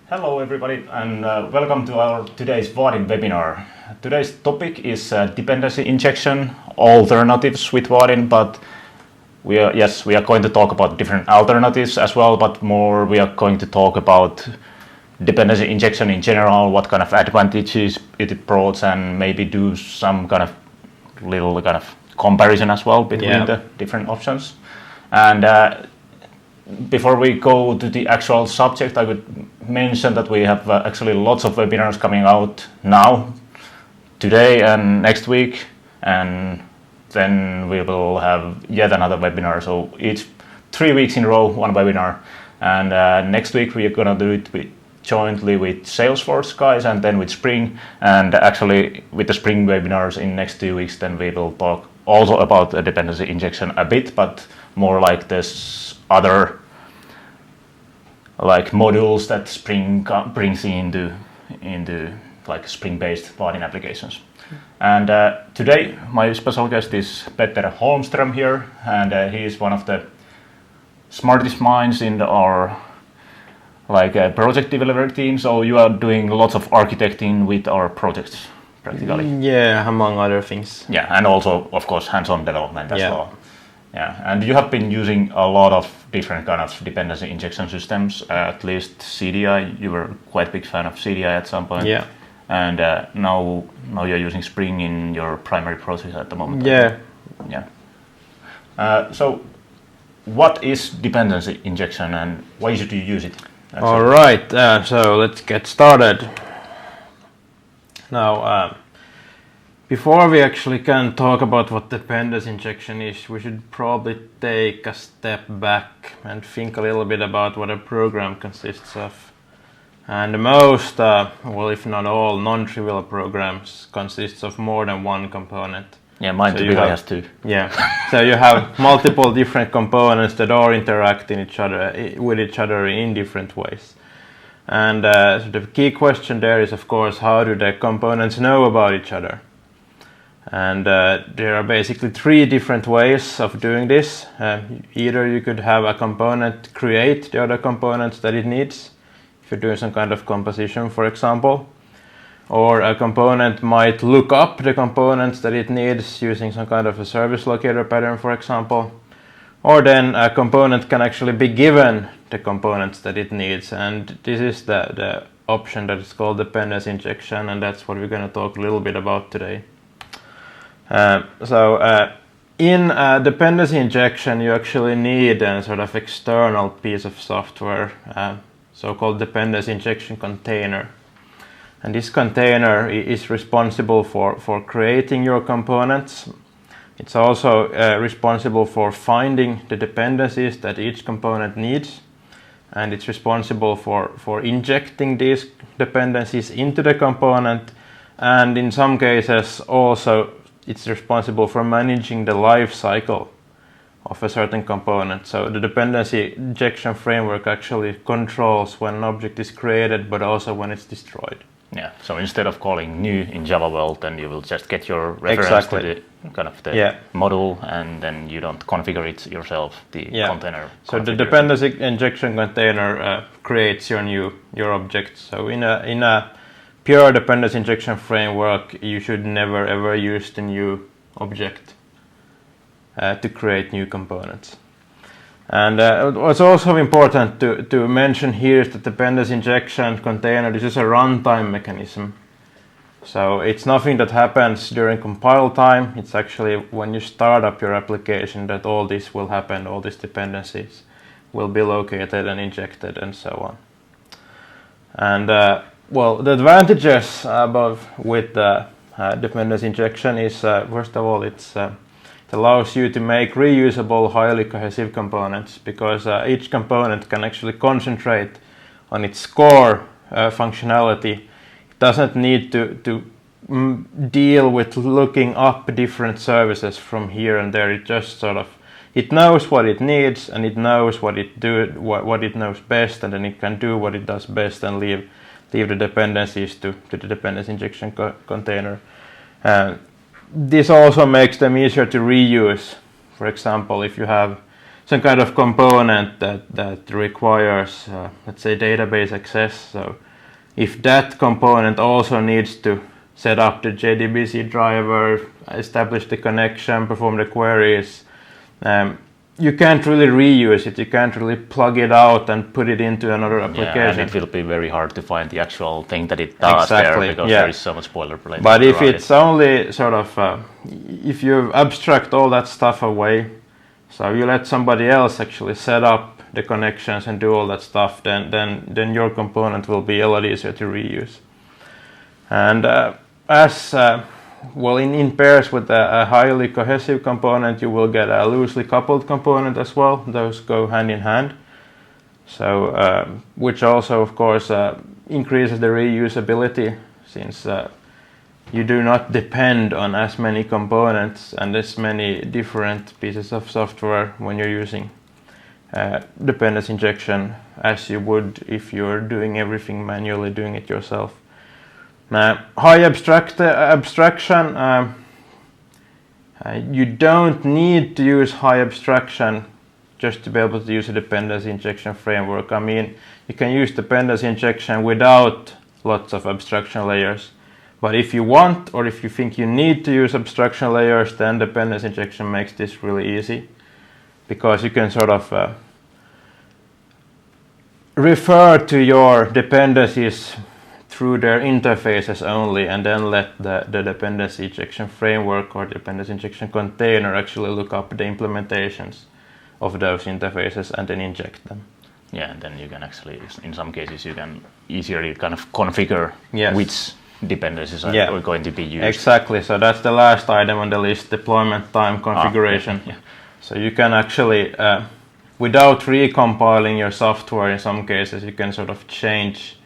Hello everybody and welcome to our today's Vaadin webinar. Today's topic is dependency injection alternatives with Vaadin, but we are going to talk about different alternatives as well, but more we are going to talk about dependency injection in general, what kind of advantages it brought, and maybe do some kind of little kind of comparison as well between the different options. And before we go to the actual subject, I would mention that we have actually lots of webinars coming out now, today and next week, and then we will have yet another webinar. So each 3 weeks in a row, one webinar. And next week we are going to do it jointly with Salesforce guys and then with Spring. And actually with the Spring webinars in next 2 weeks, then we will talk also about the dependency injection a bit, but more like this other like modules that Spring brings into like Spring-based Vaadin applications. And today my special guest is Holmström here, and he is one of the smartest minds in our project developer team. So you are doing lots of architecting with our projects practically. Yeah, among other things. Yeah, and also of course hands-on development as well. Yeah, and you have been using a lot of different kind of dependency injection systems, at least CDI. You were quite a big fan of CDI at some point. Yeah. And now you're using Spring in your primary process at the moment. Yeah. Yeah. So what is dependency injection and why should you use it? All right, so let's get started. Now, before we actually can talk about what dependency injection is, we should probably take a step back and think a little bit about what a program consists of. And most, well, if not all, non-trivial programs consists of more than one component. Yeah, mine typically has two. Yeah, so you have multiple different components that all interact with each other in different ways. And so the key question there is, of course, how do the components know about each other? And there are basically 3 different ways of doing this. Either you could have a component create the other components that it needs, if you're doing some kind of composition, for example. Or a component might look up the components that it needs using some kind of a service locator pattern, for example. Or then a component can actually be given the components that it needs. And this is the option that is called dependency injection, and that's what we're going to talk a little bit about today. In dependency injection, you actually need a sort of external piece of software, so-called dependency injection container. And this container is responsible for creating your components. It's also responsible for finding the dependencies that each component needs. And it's responsible for injecting these dependencies into the component. And in some cases also it's responsible for managing the life cycle of a certain component. So the dependency injection framework actually controls when an object is created, but also when it's destroyed. Yeah, so instead of calling new in Java world, then you will just get your reference to the kind of the model, and then you don't configure it yourself, the container. So the dependency injection container creates your object. So in a pure dependency injection framework, you should never ever use the new object to create new components. And what's also important to mention here is that dependency injection container, this is a runtime mechanism. So it's nothing that happens during compile time. It's actually when you start up your application that all this will happen, all these dependencies will be located and injected and so on. And well, the advantages with dependency injection is, first of all, it allows you to make reusable, highly cohesive components, because each component can actually concentrate on its core functionality. It doesn't need to deal with looking up different services from here and there. It just it knows what it needs, and it knows what it knows best, and then it can do what it does best and leave the dependencies to the dependency injection container. This also makes them easier to reuse. For example, if you have some kind of component that requires, let's say, database access. So if that component also needs to set up the JDBC driver, establish the connection, perform the queries, you can't really reuse it. You can't really plug it out and put it into another application. Yeah, and it will be very hard to find the actual thing that it does exactly, there because there is so much boilerplate. But if it's only sort of, if you abstract all that stuff away, so you let somebody else actually set up the connections and do all that stuff, then your component will be a lot easier to reuse. And well, in pairs with a highly cohesive component, you will get a loosely coupled component as well. Those go hand in hand. So, which also, of course, increases the reusability, since you do not depend on as many components and as many different pieces of software when you're using dependency injection as you would if you're doing everything manually, doing it yourself. High abstraction, you don't need to use high abstraction just to be able to use a dependency injection framework. I mean, you can use dependency injection without lots of abstraction layers. But if you want, or if you think you need to use abstraction layers, then dependency injection makes this really easy, because you can sort of refer to your dependencies through their interfaces only, and then let the dependency injection framework or dependency injection container actually look up the implementations of those interfaces and then inject them. Yeah, and then you can actually, in some cases, you can easily kind of configure which dependencies are going to be used. Exactly, so that's the last item on the list, deployment time configuration. So you can actually, without recompiling your software, in some cases, you can sort of change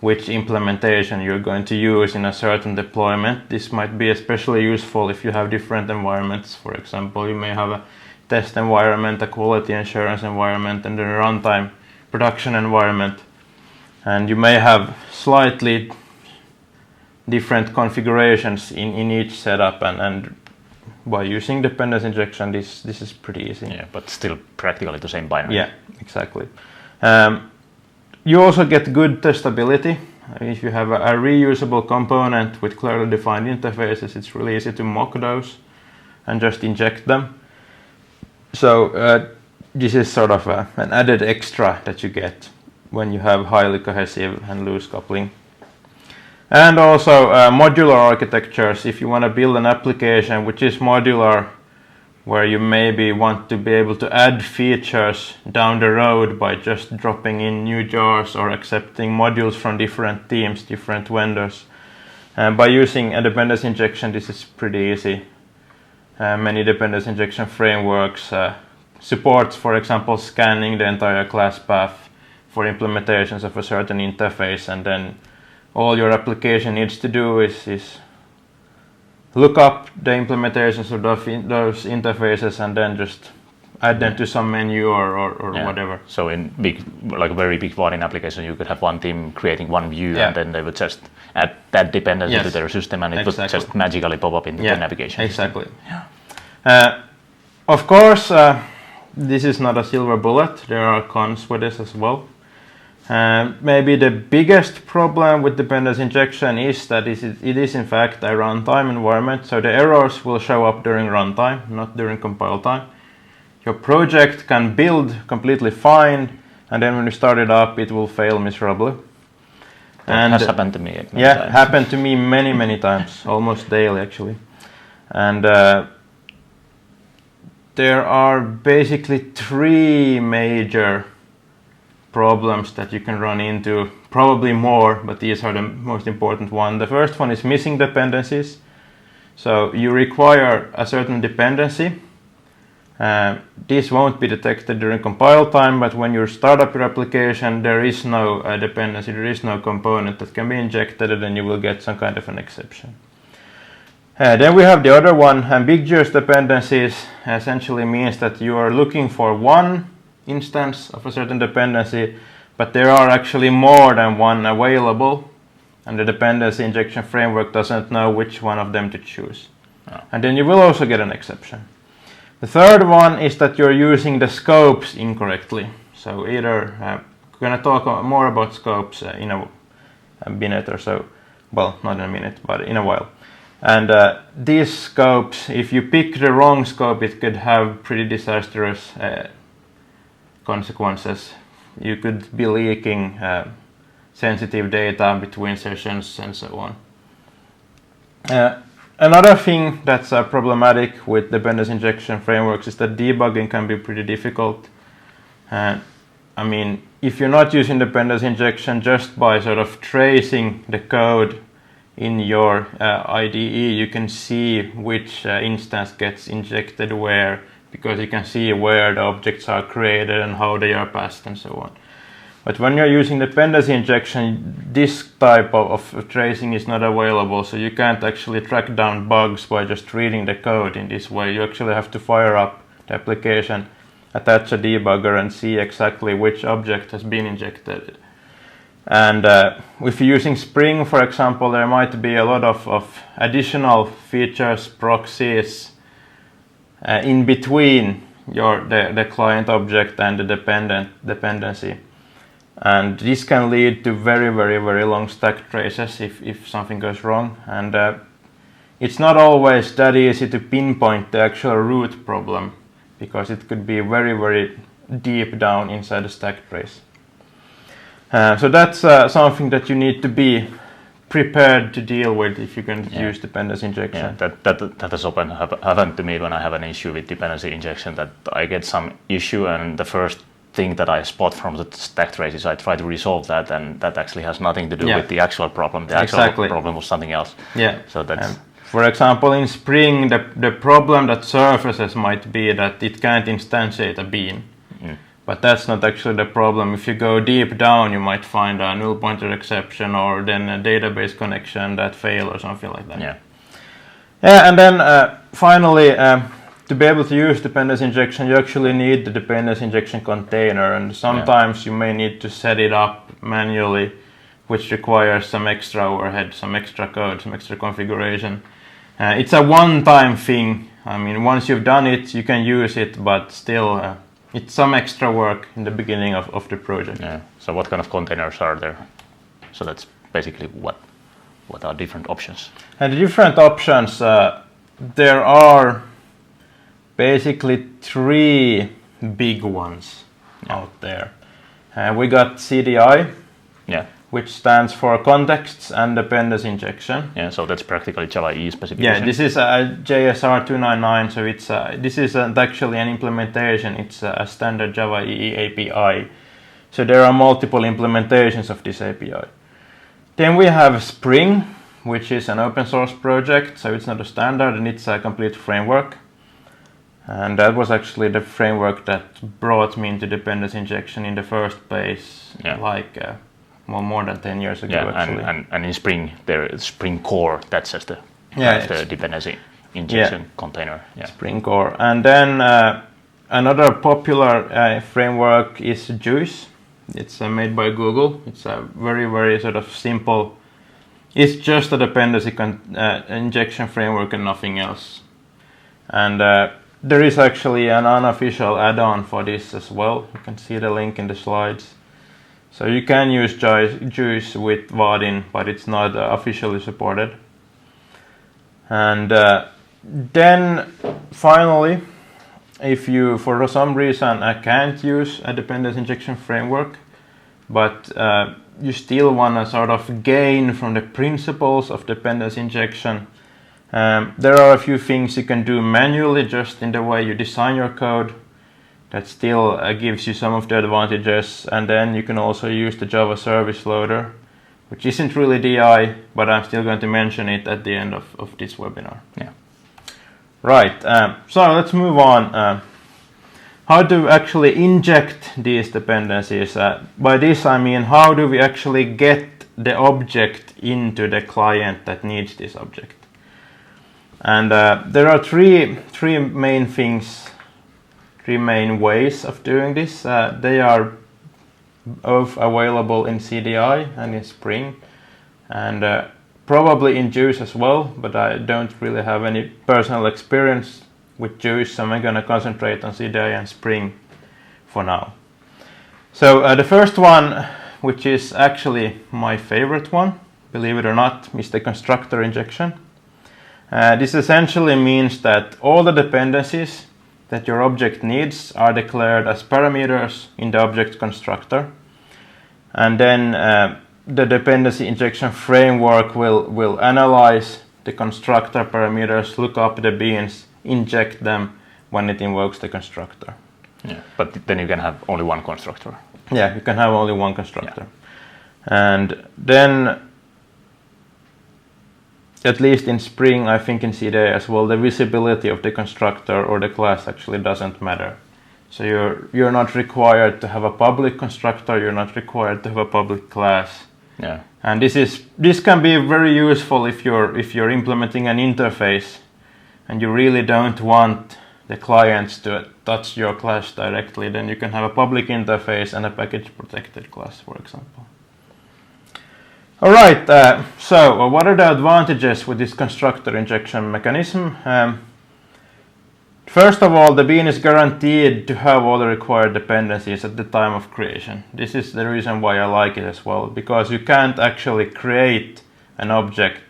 which implementation you're going to use in a certain deployment. This might be especially useful if you have different environments. For example, you may have a test environment, a quality assurance environment, and a runtime production environment. And you may have slightly different configurations in each setup, and by using dependency injection, this is pretty easy. Yeah, but still practically the same binary. Yeah, exactly. You also get good testability. If you have a reusable component with clearly defined interfaces, it's really easy to mock those and just inject them. So this is sort of an added extra that you get when you have highly cohesive and loose coupling. And also modular architectures. If you want to build an application which is modular, where you maybe want to be able to add features down the road by just dropping in new jars or accepting modules from different teams, different vendors. By using a dependency injection, this is pretty easy. Many dependency injection frameworks support, for example, scanning the entire class path for implementations of a certain interface, and then all your application needs to do is look up the implementations of those interfaces and then just add them to some menu or whatever. So in a very big Vaadin application, you could have one team creating one view, and then they would just add that dependency to their system, and it would just magically pop up into the navigation. Exactly. Of course, this is not a silver bullet. There are cons with this as well. Maybe the biggest problem with dependency injection is that it is in fact a runtime environment, so the errors will show up during runtime, not during compile time. Your project can build completely fine, and then when you start it up, it will fail miserably. That has happened to me many times. Happened to me many times, almost daily actually. And there are basically three major problems that you can run into, probably more, but these are the most important one. The first one is missing dependencies. So you require a certain dependency. This won't be detected during compile time, but when you start up your application, there is no dependency, there is no component that can be injected, and then you will get some kind of an exception. Then we have the other one. Ambiguous dependencies essentially means that you are looking for one instance of a certain dependency, but there are actually more than one available, and the dependency injection framework doesn't know which one of them to choose. And then you will also get an exception. The third one is that you're using the scopes incorrectly. So either we're going to talk more about scopes in a minute or so. Well, not in a minute, but in a while. And these scopes, if you pick the wrong scope, it could have pretty disastrous consequences. You could be leaking sensitive data between sessions and so on. Another thing that's problematic with dependency injection frameworks is that debugging can be pretty difficult. I mean, if you're not using dependency injection, just by sort of tracing the code in your IDE, you can see which instance gets injected where, because you can see where the objects are created and how they are passed and so on. But when you're using dependency injection, this type of tracing is not available, so you can't actually track down bugs by just reading the code in this way. You actually have to fire up the application, attach a debugger, and see exactly which object has been injected. And if you're using Spring, for example, there might be a lot of additional features, proxies, in between the client object and the dependency. And this can lead to very, very, very long stack traces if something goes wrong. And it's not always that easy to pinpoint the actual root problem, because it could be very, very deep down inside the stack trace. So that's something that you need to be prepared to deal with if you can use dependency injection. Yeah, that has often happened to me when I have an issue with dependency injection, that I get some issue and the first thing that I spot from the stack traces, I try to resolve that, and that actually has nothing to do with the actual problem. The actual problem was something else. Yeah. So that's for example, in Spring, the problem that surfaces might be that it can't instantiate a bean. But that's not actually the problem. If you go deep down, you might find a null pointer exception, or then a database connection that failed or something like that. Yeah. Yeah, and then finally, to be able to use dependency injection, you actually need the dependency injection container, and sometimes you may need to set it up manually, which requires some extra overhead, some extra code, some extra configuration. It's a one-time thing. I mean, once you've done it, you can use it, but still, it's some extra work in the beginning of the project. Yeah. So what kind of containers are there? So that's basically what are different options? And the different options, there are basically three big ones out there. We got CDI, which stands for Contexts and Dependency Injection. Yeah, so that's practically Java EE specification. Yeah, this is a JSR 299, so it's this isn't actually an implementation, it's a standard Java EE API. So there are multiple implementations of this API. Then we have Spring, which is an open source project, so it's not a standard and it's a complete framework. And that was actually the framework that brought me into dependency injection in the first place, more than 10 years ago. Actually. And in Spring, there is Spring Core, that's just the dependency injection container. Yeah. Spring Core. And then another popular framework is Juice. It's made by Google. It's a very, very sort of simple, it's just a dependency injection framework and nothing else. And there is actually an unofficial add-on for this as well. You can see the link in the slides. So you can use Juice with Vaadin, but it's not officially supported. And then finally, if you for some reason can't use a dependency injection framework, but you still want to sort of gain from the principles of dependency injection, there are a few things you can do manually just in the way you design your code that still gives you some of the advantages. And then you can also use the Java Service Loader, which isn't really DI, but I'm still going to mention it at the end of this webinar. Yeah. Right, so let's move on. How to actually inject these dependencies. By this I mean, how do we actually get the object into the client that needs this object? And there are three main things, three main ways of doing this. They are both available in CDI and in Spring, and probably in Juice as well, but I don't really have any personal experience with Jewish, so I'm going to concentrate on CDI and Spring for now. So the first one, which is actually my favorite one, believe it or not, is the constructor injection. This essentially means that all the dependencies that your object needs are declared as parameters in the object constructor. And then the dependency injection framework will analyze the constructor parameters, look up the beans, inject them when it invokes the constructor. Yeah, but then you can have only one constructor. Yeah, you can have only one constructor. Yeah. And then, at least in Spring, I think in CDI as well, the visibility of the constructor or the class actually doesn't matter. So you're not required to have a public constructor, you're not required to have a public class. Yeah. And this can be very useful if you're implementing an interface and you really don't want the clients to touch your class directly, then you can have a public interface and a package protected class, for example. All right, so what are the advantages with this constructor injection mechanism? First of all, the bean is guaranteed to have all the required dependencies at the time of creation. This is the reason why I like it as well, because you can't actually create an object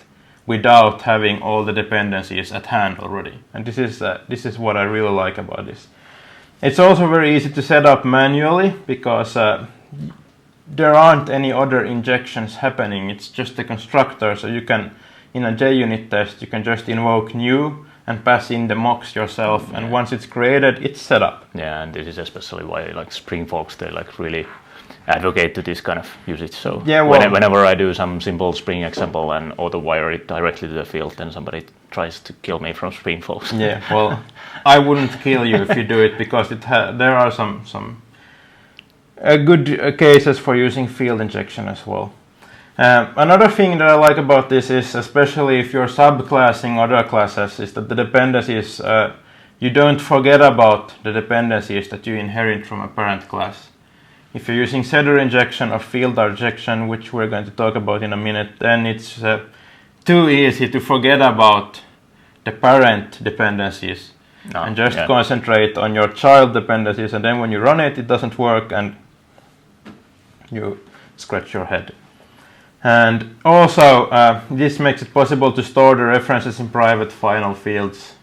without having all the dependencies at hand already. And this is what I really like about this. It's also very easy to set up manually because there aren't any other injections happening. It's just the constructor, so you can, in a JUnit test, you can just invoke new and pass in the mocks yourself, and once it's created, it's set up. Yeah, and this is especially why like Spring folks, they like really advocate to this kind of usage. So yeah, well, whenever I do some simple Spring example and auto-wire it directly to the field, then somebody tries to kill me from Spring folks. Yeah, well, I wouldn't kill you if you do it, because there are some good cases for using field injection as well. Another thing that I like about this is, especially if you're subclassing other classes, is that the dependencies, you don't forget about the dependencies that you inherit from a parent class. If you're using setter injection or field injection, which we're going to talk about in a minute, then it's too easy to forget about the parent dependencies and just concentrate on your child dependencies, and then when you run it, it doesn't work and you scratch your head. And also, this makes it possible to store the references in private final fields.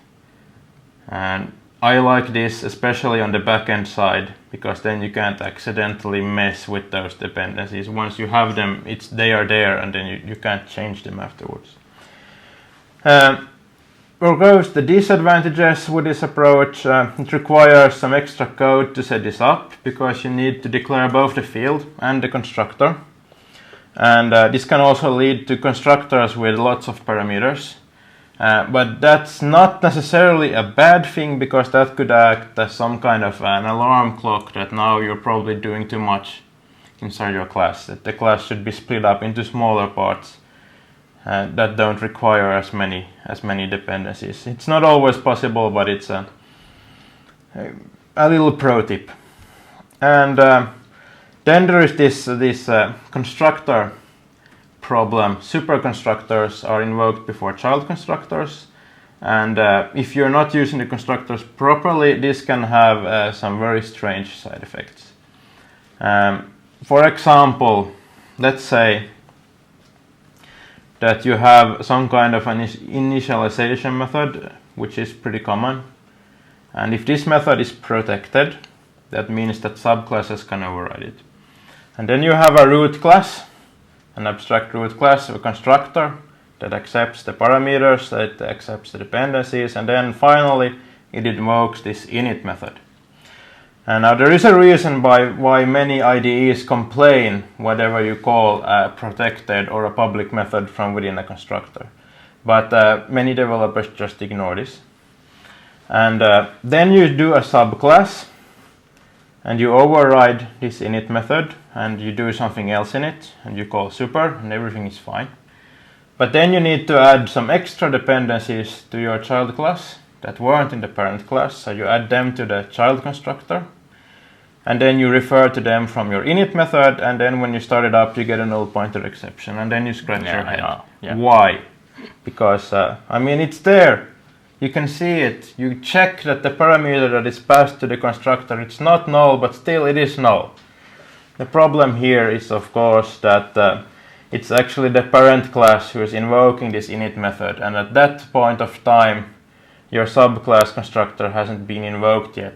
And I like this especially on the backend side, because then you can't accidentally mess with those dependencies. Once you have them, they are there, and then you can't change them afterwards. Where goes the disadvantages with this approach? It requires some extra code to set this up, because you need to declare both the field and the constructor. And this can also lead to constructors with lots of parameters. But that's not necessarily a bad thing, because that could act as some kind of an alarm clock that now you're probably doing too much inside your class, that the class should be split up into smaller parts that don't require as many dependencies. It's not always possible, but it's a little pro tip. And then there is this constructor problem. Superconstructors are invoked before child constructors, and if you're not using the constructors properly, this can have some very strange side effects. For example, let's say that you have some kind of an initialization method, which is pretty common, and if this method is protected, that means that subclasses can override it. And then you have a root class, an abstract root class, a constructor that accepts the parameters, that accepts the dependencies, and then finally it invokes this init method. And now there is a reason why many IDEs complain whatever you call a protected or a public method from within a constructor. But many developers just ignore this. And then you do a subclass, and you override this init method, and you do something else in it, and you call super, and everything is fine. But then you need to add some extra dependencies to your child class that weren't in the parent class, so you add them to the child constructor, and then you refer to them from your init method, and then when you start it up, you get a null pointer exception, and then you scratch your head. Yeah. Why? Because, I mean, it's there. you can see it. You check that the parameter that is passed to the constructor, it's not null, but still it is null. The problem here is, of course, that it's actually the parent class who is invoking this init method, and at that point of time, your subclass constructor hasn't been invoked yet.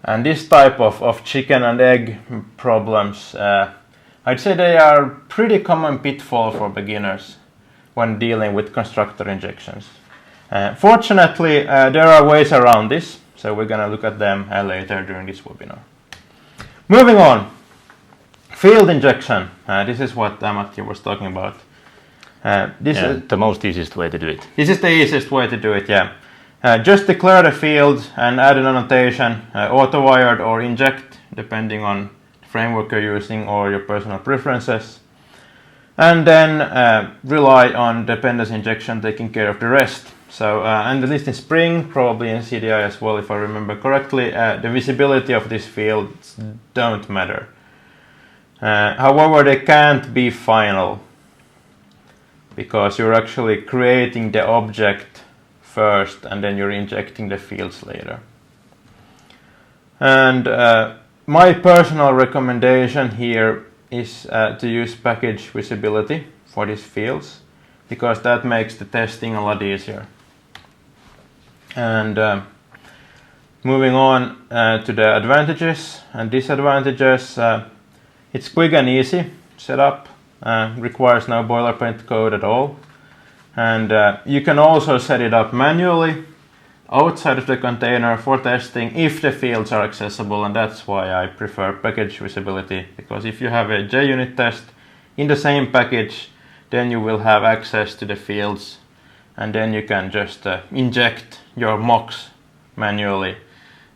And this type of chicken and egg problems, I'd say they are pretty common pitfall for beginners when dealing with constructor injections. Fortunately, there are ways around this, so we're going to look at them later during this webinar. Moving on, field injection. This is what Matti was talking about. This is the most easiest way to do it. This is the easiest way to do it, yeah. Just declare the field and add an annotation, autowired or inject, depending on the framework you're using or your personal preferences. And then rely on dependency injection taking care of the rest. So, and at least in Spring, probably in CDI as well, if I remember correctly, the visibility of these fields don't matter. However, they can't be final, because you're actually creating the object first and then you're injecting the fields later. And my personal recommendation here is to use package visibility for these fields, because that makes the testing a lot easier. And moving on to the advantages and disadvantages, it's quick and easy setup, requires no boilerplate code at all. And you can also set it up manually outside of the container for testing if the fields are accessible, and that's why I prefer package visibility, because if you have a JUnit test in the same package, then you will have access to the fields, and then you can just inject your mocks manually.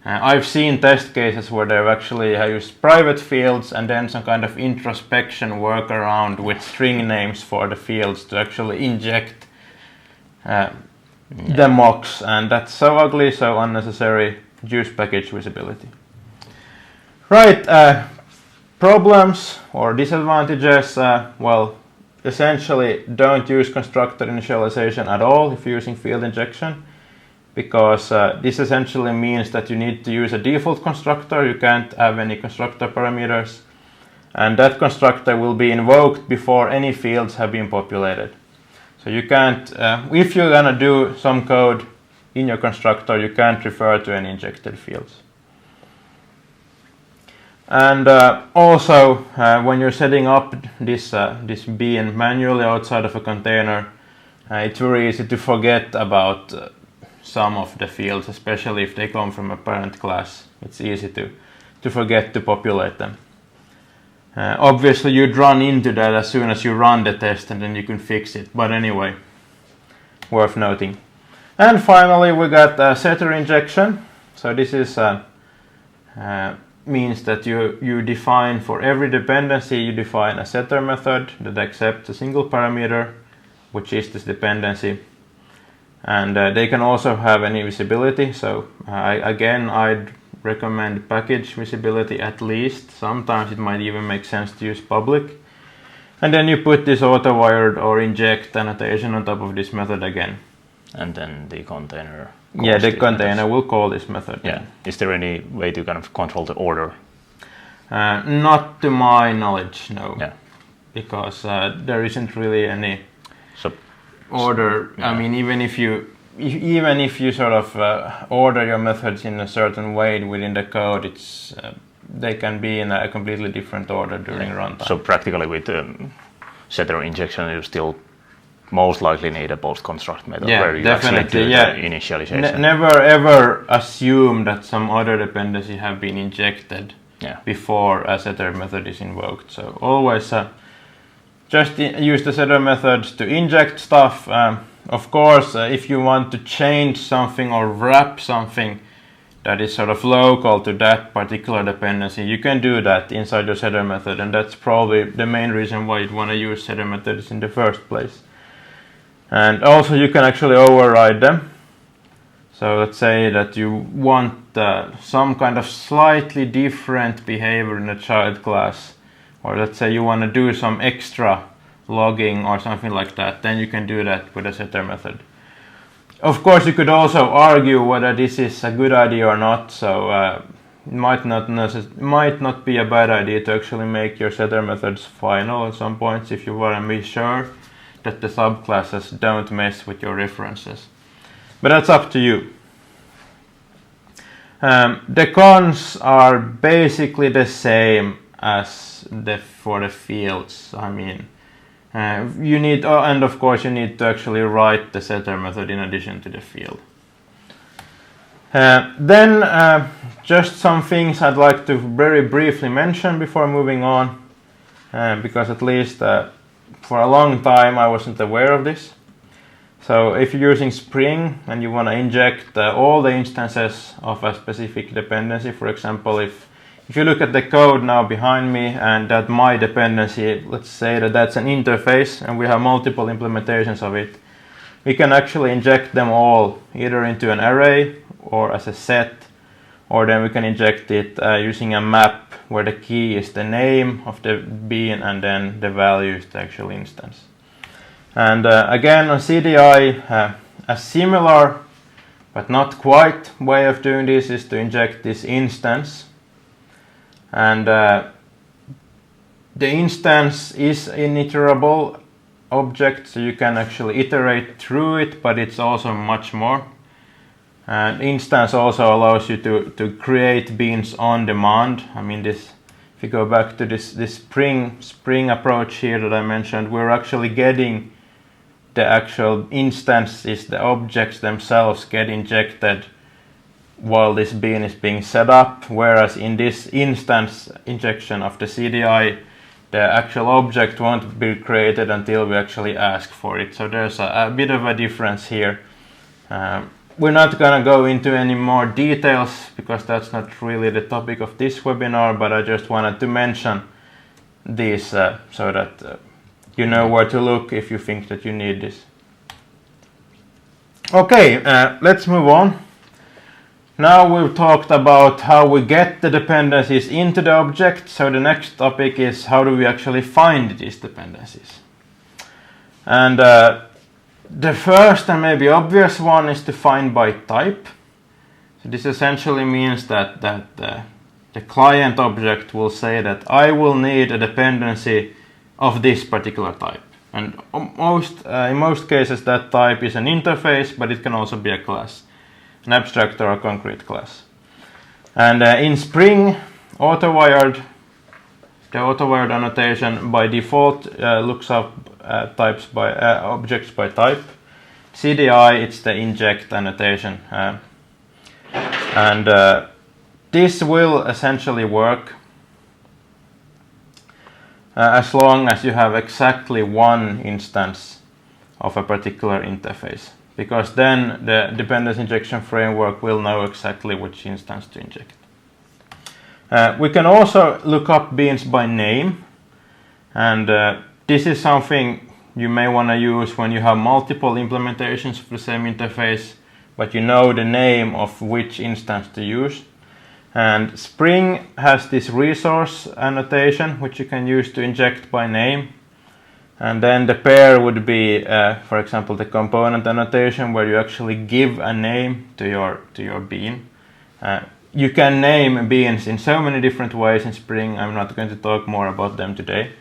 I've seen test cases where they've actually used private fields and then some kind of introspection workaround with string names for the fields to actually inject the mocks, and that's so ugly, so unnecessary. Use package visibility. Right, problems or disadvantages, well, essentially don't use constructor initialization at all if you're using field injection, because this essentially means that you need to use a default constructor. You can't have any constructor parameters, and that constructor will be invoked before any fields have been populated. So you can't, if you're gonna do some code in your constructor, you can't refer to any injected fields. And also, when you're setting up this bean manually outside of a container, it's very easy to forget about some of the fields, especially if they come from a parent class. It's easy to forget to populate them. Obviously, you'd run into that as soon as you run the test, and then you can fix it. But anyway, worth noting. And finally, we got setter injection. So this is means that you define for every dependency, you define a setter method that accepts a single parameter, which is this dependency. And they can also have any visibility. So I'd recommend package visibility at least. Sometimes it might even make sense to use public. And then you put this autowired or inject annotation on top of this method again. And then the container. Yeah, the container will call this method. Yeah. Is there any way to kind of control the order? Not to my knowledge, no. Yeah. Because there isn't really any order. Yeah. I mean, even if you sort of order your methods in a certain way within the code, it's they can be in a completely different order during runtime. So practically with setter injection, you still most likely need a post construct method where you actually do the initialization. Never ever assume that some other dependency have been injected before a setter method is invoked. So always just use the setter methods to inject stuff. Of course, if you want to change something or wrap something that is sort of local to that particular dependency, you can do that inside your setter method, and that's probably the main reason why you'd want to use setter methods in the first place. And also you can actually override them. So let's say that you want some kind of slightly different behavior in a child class, or let's say you want to do some extra logging or something like that, then you can do that with a setter method. Of course, you could also argue whether this is a good idea or not. So it might not be a bad idea to actually make your setter methods final at some points if you want to be sure that the subclasses don't mess with your references. But that's up to you. The cons are basically the same as for the fields. I mean, you need, and of course you need to actually write the setter method in addition to the field. Then just some things I'd like to very briefly mention before moving on, because at least for a long time I wasn't aware of this. So if you're using Spring and you want to inject all the instances of a specific dependency, for example, if you look at the code now behind me and that my dependency, let's say that that's an interface and we have multiple implementations of it, we can actually inject them all either into an array or as a set, or then we can inject it using a map where the key is the name of the bean and then the value is the actual instance. And again on CDI, a similar but not quite way of doing this is to inject this instance. And the instance is an iterable object, so you can actually iterate through it, but it's also much more. And instance also allows you to create beans on demand. I mean, if you go back to this Spring approach here that I mentioned, we're actually getting the actual instances, the objects themselves get injected while this bean is being set up, whereas in this instance injection of the CDI, the actual object won't be created until we actually ask for it. So there's a bit of a difference here. We're not going to go into any more details because that's not really the topic of this webinar, but I just wanted to mention these so that you know where to look if you think that you need this. Okay, let's move on. Now we've talked about how we get the dependencies into the object, so the next topic is how do we actually find these dependencies. And the first and maybe obvious one is to find by type. So this essentially means that the client object will say that I will need a dependency of this particular type. And in most cases that type is an interface, but it can also be a class, an abstract or a concrete class. And in Spring, the autowired annotation by default looks up types by objects by type. CDI, it's the inject annotation. And this will essentially work as long as you have exactly one instance of a particular interface, because then the dependency injection framework will know exactly which instance to inject. We can also look up beans by name, and this is something you may want to use when you have multiple implementations of the same interface, but you know the name of which instance to use. And Spring has this resource annotation which you can use to inject by name. And then the pair would be, for example, the component annotation where you actually give a name to your bean. You can name beans in so many different ways in Spring. I'm not going to talk more about them today.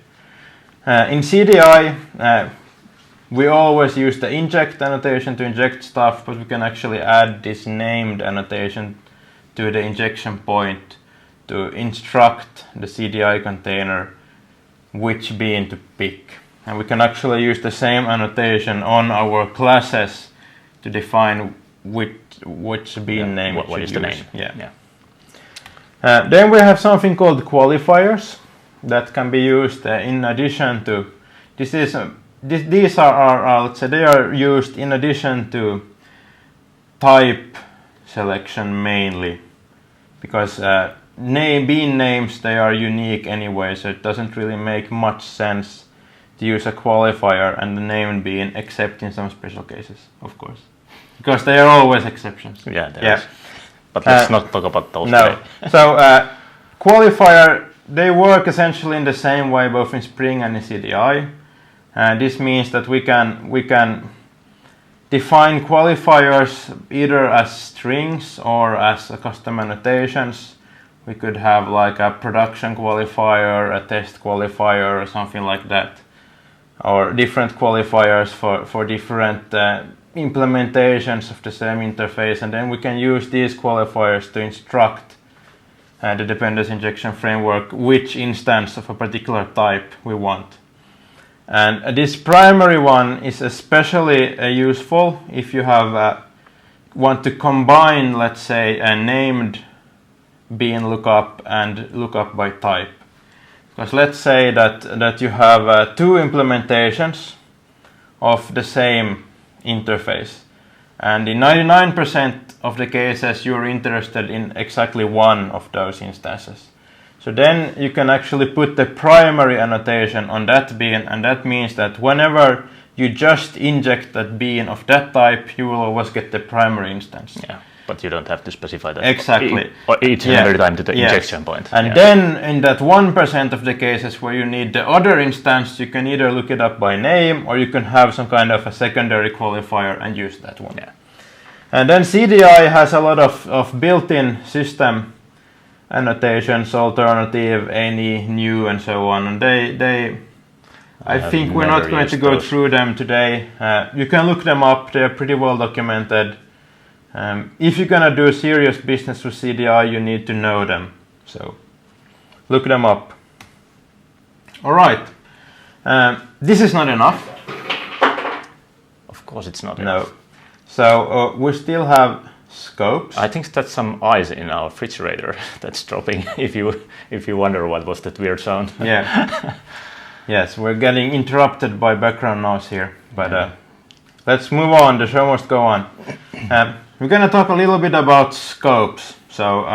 In CDI, we always use the inject annotation to inject stuff, but we can actually add this named annotation to the injection point to instruct the CDI container which bean to pick. And we can actually use the same annotation on our classes to define which bean name what is the name. Yeah. Then we have something called qualifiers that can be used in addition to these are let's say they are used in addition to type selection mainly, because bean names, they are unique anyway, so it doesn't really make much sense to use a qualifier and the named bean except in some special cases, of course, because there are always exceptions. Yeah. But let's not talk about those no. today. So qualifier, they work essentially in the same way both in Spring and in CDI. This means that we can define qualifiers either as strings or as custom annotations. We could have like a production qualifier, a test qualifier, or something like that, or different qualifiers for different implementations of the same interface, and then we can use these qualifiers to instruct the dependency injection framework which instance of a particular type we want. And this primary one is especially useful if you have want to combine, let's say, a named bean lookup and lookup by type. Because let's say that you have two implementations of the same interface, and in 99% of the cases you're interested in exactly one of those instances. So then you can actually put the primary annotation on that bean, and that means that whenever you just inject that bean of that type, you will always get the primary instance. Yeah, but you don't have to specify that exactly each and every time to the injection point. And then in that 1% of the cases where you need the other instance, you can either look it up by name or you can have some kind of a secondary qualifier and use that one. Yeah. And then CDI has a lot of built-in system annotations, alternative, any, new, and so on. And I think we're not going to go through them today. You can look them up, they're pretty well documented. If you're gonna do serious business with CDI, you need to know them. So look them up. Alright. This is not enough. Of course it's not enough. No. So we still have scopes. I think that's some ice in our refrigerator that's dropping, if you wonder what was that weird sound. Yeah. Yes, we're getting interrupted by background noise here, but let's move on, the show must go on. We're going to talk a little bit about scopes. So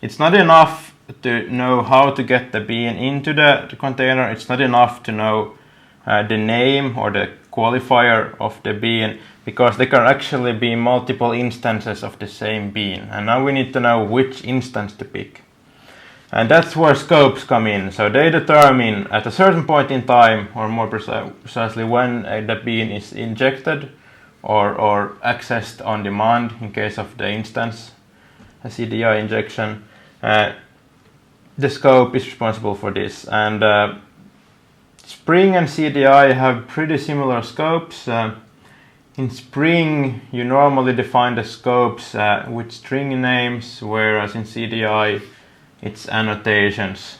it's not enough to know how to get the bean into the container, it's not enough to know the name or the qualifier of the bean, because there can actually be multiple instances of the same bean, and now we need to know which instance to pick. And that's where scopes come in. So they determine at a certain point in time, or more precisely when the bean is injected or accessed on demand in case of the instance, a CDI injection. The scope is responsible for this. And Spring and CDI have pretty similar scopes. In Spring, you normally define the scopes with string names, whereas in CDI, it's annotations.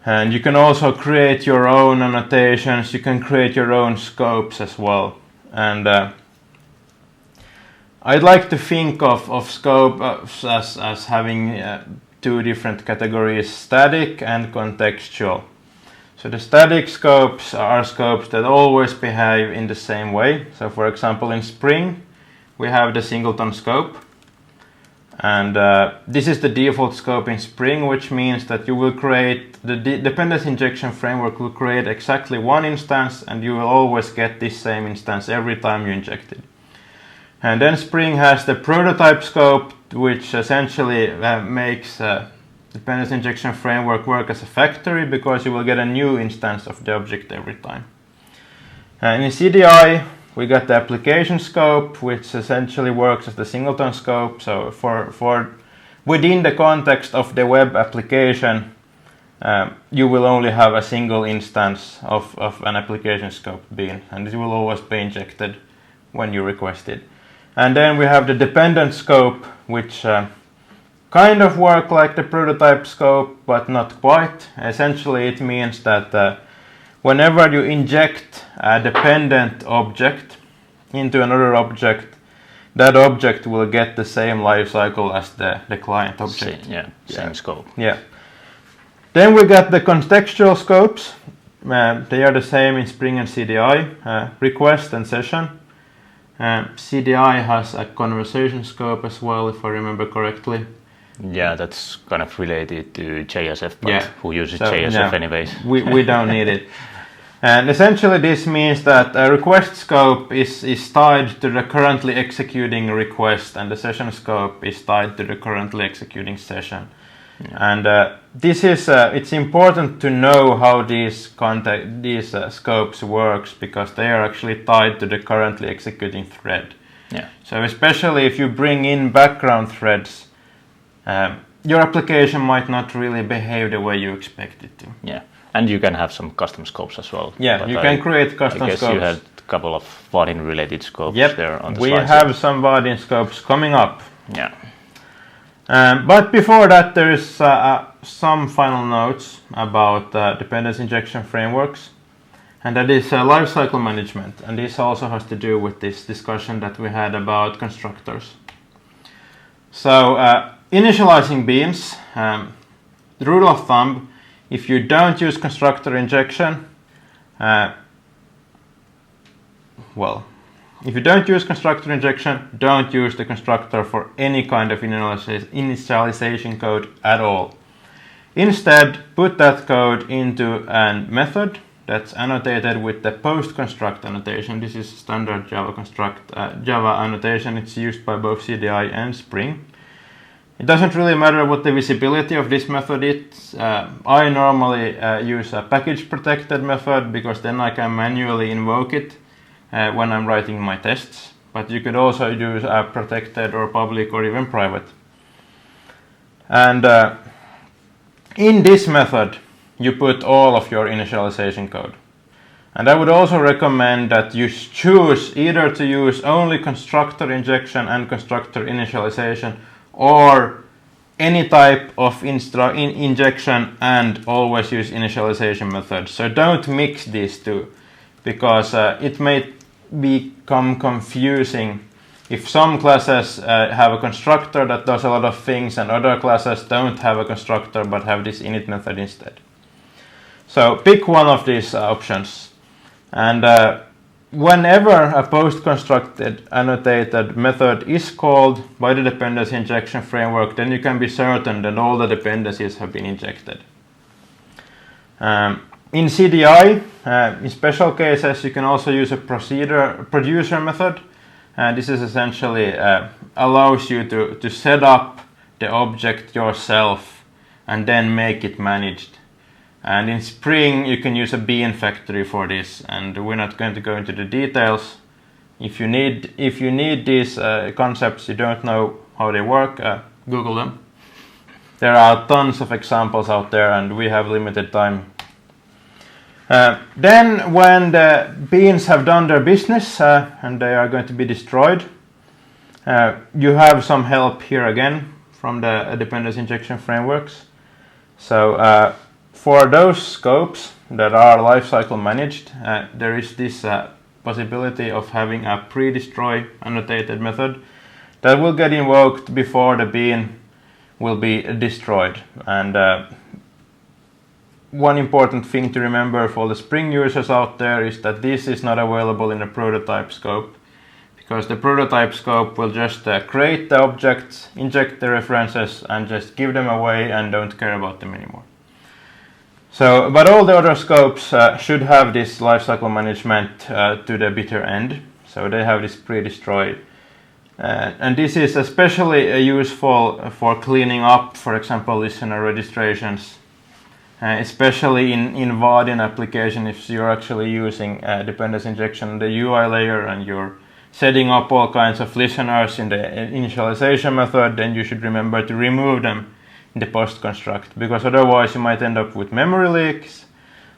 And you can also create your own annotations, you can create your own scopes as well. And I'd like to think of scopes as having two different categories, static and contextual. So the static scopes are scopes that always behave in the same way. So for example, in Spring, we have the singleton scope. And this is the default scope in Spring, which means that you will create, the dependency injection framework will create exactly one instance, and you will always get this same instance every time you inject it. And then Spring has the prototype scope, which essentially makes dependency injection framework work as a factory, because you will get a new instance of the object every time. And in CDI, we got the application scope, which essentially works as the singleton scope. So for within the context of the web application, you will only have a single instance of an application scope bean, and it will always be injected when you request it. And then we have the dependent scope, which kind of work like the prototype scope, but not quite. Essentially, it means that whenever you inject a dependent object into another object, that object will get the same life cycle as the client object. Same scope. Yeah. Then we got the contextual scopes. They are the same in Spring and CDI, request and session. CDI has a conversation scope as well, if I remember correctly. Yeah, that's kind of related to JSF, but who uses JSF no, anyways? We don't need it. And essentially this means that a request scope is tied to the currently executing request, and the session scope is tied to the currently executing session. And this is it's important to know how these scopes works, because they are actually tied to the currently executing thread. Yeah. So especially if you bring in background threads, your application might not really behave the way you expect it to. Yeah, and you can have some custom scopes as well. Yeah, but you can create custom I guess scopes. You had a couple of Vaadin related scopes there on the we slides. have some Vaadin scopes coming up. Yeah. But before that, there is some final notes about dependency injection frameworks, and that is lifecycle management. And this also has to do with this discussion that we had about constructors. So initializing beans, the rule of thumb, if you don't use constructor injection, if you don't use constructor injection, don't use the constructor for any kind of initialization code at all. Instead, put that code into a method that's annotated with the post-construct annotation. This is standard Java annotation. It's used by both CDI and Spring. It doesn't really matter what the visibility of this method is. I normally use a package protected method, because then I can manually invoke it when I'm writing my tests. But you could also use a protected or public or even private. And in this method, you put all of your initialization code. And I would also recommend that you choose either to use only constructor injection and constructor initialization, or any type of injection and always use initialization methods. So don't mix these two, because it may become confusing if some classes have a constructor that does a lot of things and other classes don't have a constructor but have this init method instead. So pick one of these options, and whenever a post-constructed annotated method is called by the dependency injection framework, then you can be certain that all the dependencies have been injected. In CDI, in special cases, you can also use a producer method. This is essentially allows you to set up the object yourself and then make it managed. And in Spring, you can use a bean factory for this, and we're not going to go into the details. If you need these concepts, you don't know how they work, Google them. There are tons of examples out there, and we have limited time. Then when the beans have done their business and they are going to be destroyed, you have some help here again from the dependency injection frameworks. So for those scopes that are lifecycle managed, there is this possibility of having a pre-destroy annotated method that will get invoked before the bean will be destroyed. And one important thing to remember for the Spring users out there is that this is not available in the prototype scope, because the prototype scope will just create the objects, inject the references, and just give them away and don't care about them anymore. So, but all the other scopes should have this lifecycle management to the bitter end. So they have this pre-destroy. And this is especially useful for cleaning up, for example, listener registrations. Especially in Vaadin application, if you're actually using dependency injection on the UI layer and you're setting up all kinds of listeners in the initialization method, then you should remember to remove them in the post construct, because otherwise you might end up with memory leaks.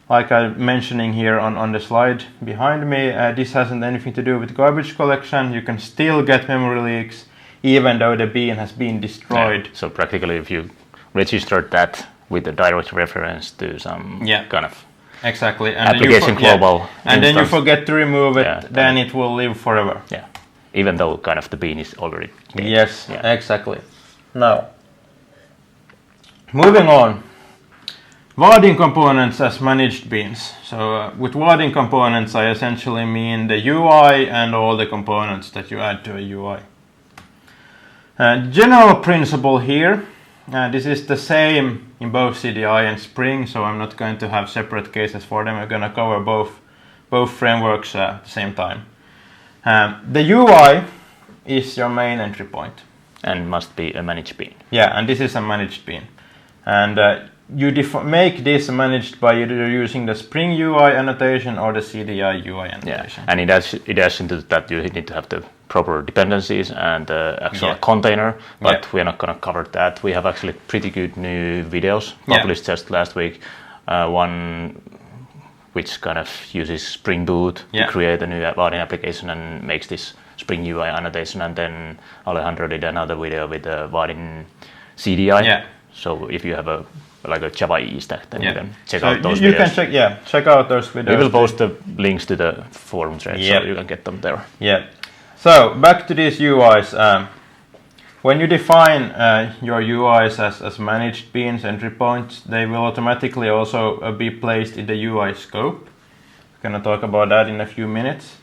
Like I'm mentioning here on the slide behind me, this hasn't anything to do with garbage collection. You can still get memory leaks even though the bean has been destroyed. Yeah. So practically, if you registered that with a direct reference to some kind of exactly. And application global and then you forget to remove it, then it will live forever. Yeah, even though kind of the bean is already dead. Yes, exactly. Now, moving on. Vaadin components as managed beans. So with Vaadin components, I essentially mean the UI and all the components that you add to a UI. General principle here. This is the same in both CDI and Spring, so I'm not going to have separate cases for them. I'm going to cover both frameworks at the same time. The UI is your main entry point. And must be a managed bean. Yeah, and this is a managed bean. and you make this managed by either using the Spring UI annotation or the CDI UI annotation. And in addition to that, you need to have the proper dependencies and the actual container, but we're not going to cover that. We have actually pretty good new videos published just last week. One which kind of uses Spring Boot to create a new Vaadin application and makes this Spring UI annotation, and then Alejandro did another video with the Vaadin CDI. So if you have a Java E stack, then you can check out those videos. You can check out those videos. We will post the links to the forum thread, so you can get them there. So back to these UIs. When you define your UIs as managed beans, entry points, they will automatically also be placed in the UI scope. We're going to talk about that in a few minutes.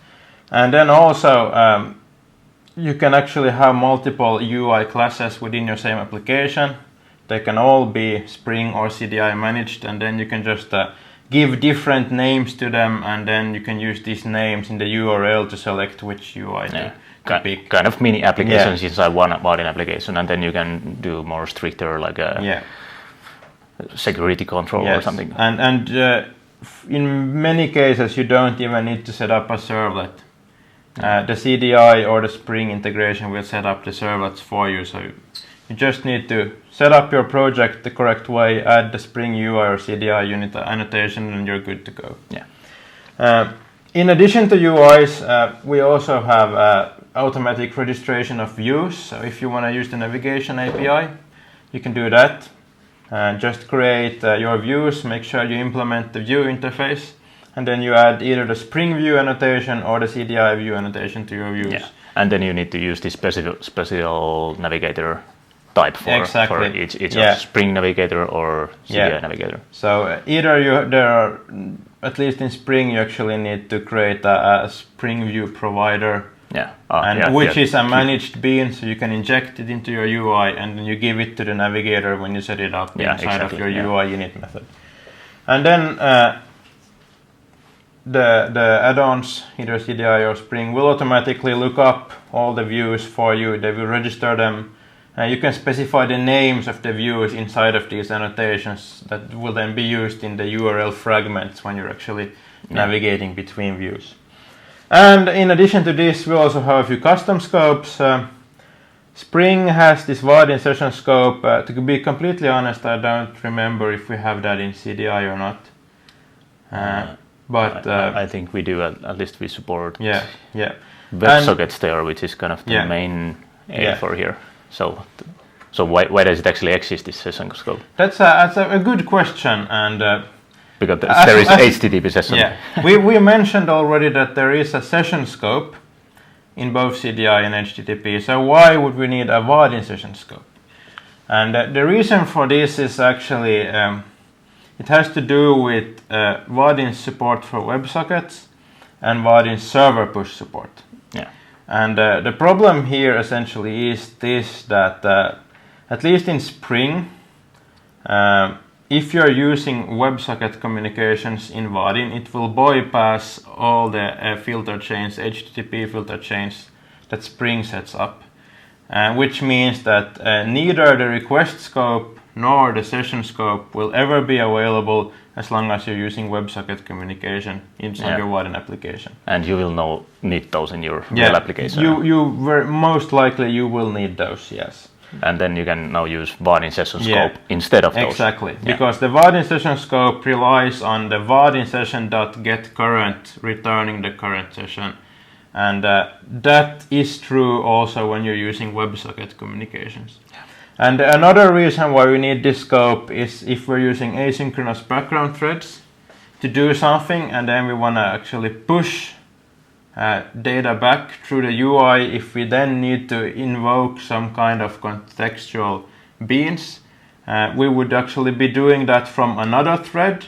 And then also you can actually have multiple UI classes within your same application. They can all be Spring or CDI managed, and then you can just give different names to them, and then you can use these names in the URL to select which UI to pick. Kind of mini applications inside one Vaadin application, and then you can do more stricter security control or something. And in many cases you don't even need to set up a servlet. The CDI or the Spring integration will set up the servlets for you, so you just need to set up your project the correct way, add the Spring UI or CDI unit annotation, and you're good to go. In addition to UIs, we also have automatic registration of views. So if you want to use the navigation API, you can do that. Just create your views, make sure you implement the view interface, and then you add either the Spring view annotation or the CDI view annotation to your views. And then you need to use this special navigator type for each Spring navigator or CDI navigator. So either at least in Spring you actually need to create a Spring view provider, which is a managed bean, so you can inject it into your UI and then you give it to the navigator when you set it up inside of your UI unit method. And then the add-ons, either CDI or Spring, will automatically look up all the views for you. They will register them. You can specify the names of the views inside of these annotations that will then be used in the URL fragments when you're actually navigating between views. And in addition to this, we also have a few custom scopes. Spring has this Vaadin session scope. To be completely honest, I don't remember if we have that in CDI or not. But I think we do. At least we support WebSockets there, which is kind of the main aim for here. So why does it actually exist, this session scope? That's a good question, and because there is HTTP session. We mentioned already that there is a session scope in both CDI and HTTP. So why would we need a Vaadin session scope? And the reason for this is actually it has to do with Vaadin's support for WebSockets and Vaadin's server push support. And the problem here essentially is this, that at least in Spring, if you're using WebSocket communications in Vaadin, it will bypass all the filter chains, HTTP filter chains that Spring sets up, which means that neither the request scope nor the session scope will ever be available as long as you're using WebSocket communication inside your Vaadin application. And you will need those in your real application. Most likely you will need those, yes. And then you can now use Vaadin session scope instead of those. Exactly, because the Vaadin session scope relies on the Vaadin session.getCurrent returning the current session. And that is true also when you're using WebSocket communications. And another reason why we need this scope is if we're using asynchronous background threads to do something, and then we want to actually push data back through the UI. If we then need to invoke some kind of contextual beans, we would actually be doing that from another thread,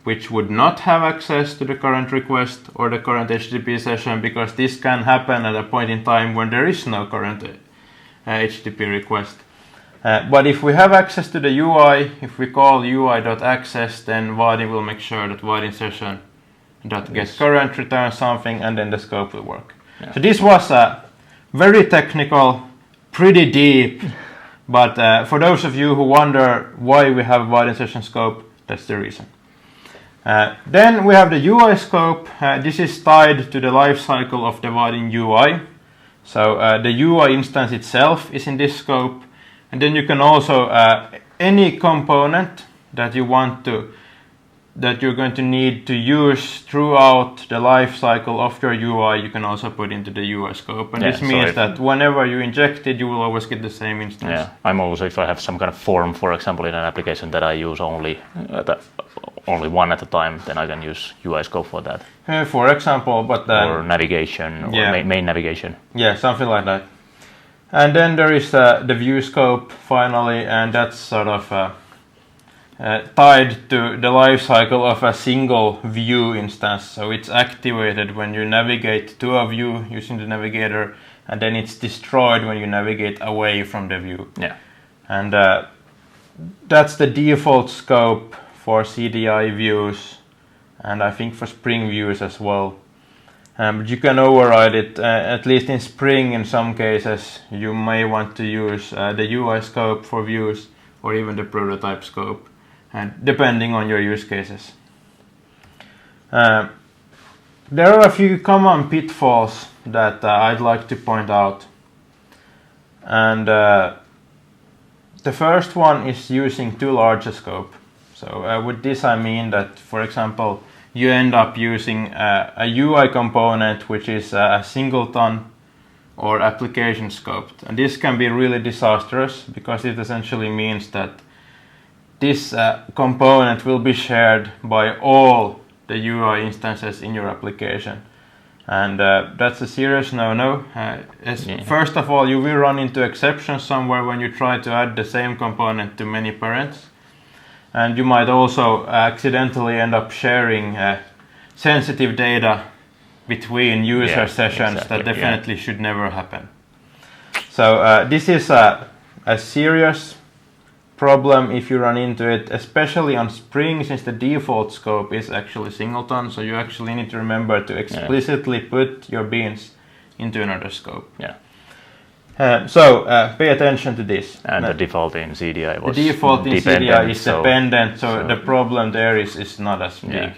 which would not have access to the current request or the current HTTP session, because this can happen at a point in time when there is no current HTTP request. But if we have access to the UI, if we call UI.access, then Vaadin will make sure that Vaadin session.getCurrent returns something, and then the scope will work. So this was a very technical, pretty deep, But for those of you who wonder why we have Vaadin session scope, that's the reason. Then we have the UI scope. This is tied to the life cycle of the Vaadin UI. So the UI instance itself is in this scope. And then you can also, any component that you want to, that you're going to need to use throughout the life cycle of your UI, you can also put into the UI scope. And this means that whenever you inject it, you will always get the same instance. Yeah, I'm also, if I have some kind of form, for example, in an application that I use only one at a time, then I can use UI scope for that. For example, but then... Or navigation, or main navigation. Yeah, something like that. And then there is the view scope, finally, and that's sort of tied to the life cycle of a single view instance. So it's activated when you navigate to a view using the navigator, and then it's destroyed when you navigate away from the view. Yeah. And that's the default scope for CDI views, and I think for Spring views as well. But you can override it, at least in Spring in some cases. You may want to use the UI scope for views, or even the prototype scope, depending on your use cases. There are a few common pitfalls that I'd like to point out. And the first one is using too large a scope. So with this I mean that, for example, you end up using a UI component which is a singleton or application scoped. And this can be really disastrous because it essentially means that this component will be shared by all the UI instances in your application. And that's a serious no-no. First of all, you will run into exceptions somewhere when you try to add the same component to many parents. And you might also accidentally end up sharing sensitive data between user sessions that definitely should never happen. So this is a serious problem if you run into it, especially on Spring, since the default scope is actually singleton. So you actually need to remember to explicitly put your beans into another scope. Yeah. So pay attention to this. And the default in CDI was the default in CDI is dependent, so the problem there is not as big.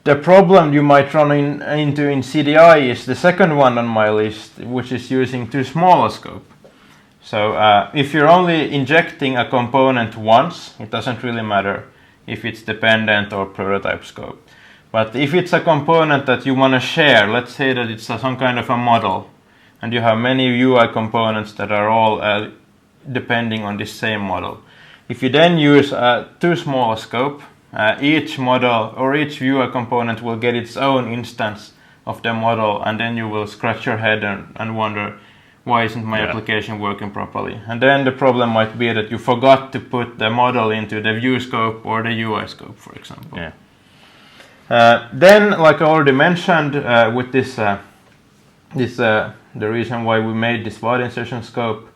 The problem you might run into in CDI is the second one on my list, which is using too small a scope. So if you're only injecting a component once, it doesn't really matter if it's dependent or prototype scope. But if it's a component that you want to share, let's say that it's some kind of a model, and you have many UI components that are all depending on this same model. If you then use too small a scope, each model or each UI component will get its own instance of the model, and then you will scratch your head and wonder, why isn't my application working properly? And then the problem might be that you forgot to put the model into the view scope or the UI scope, for example. Then, like I already mentioned, with this the reason why we made this Vaadin session scope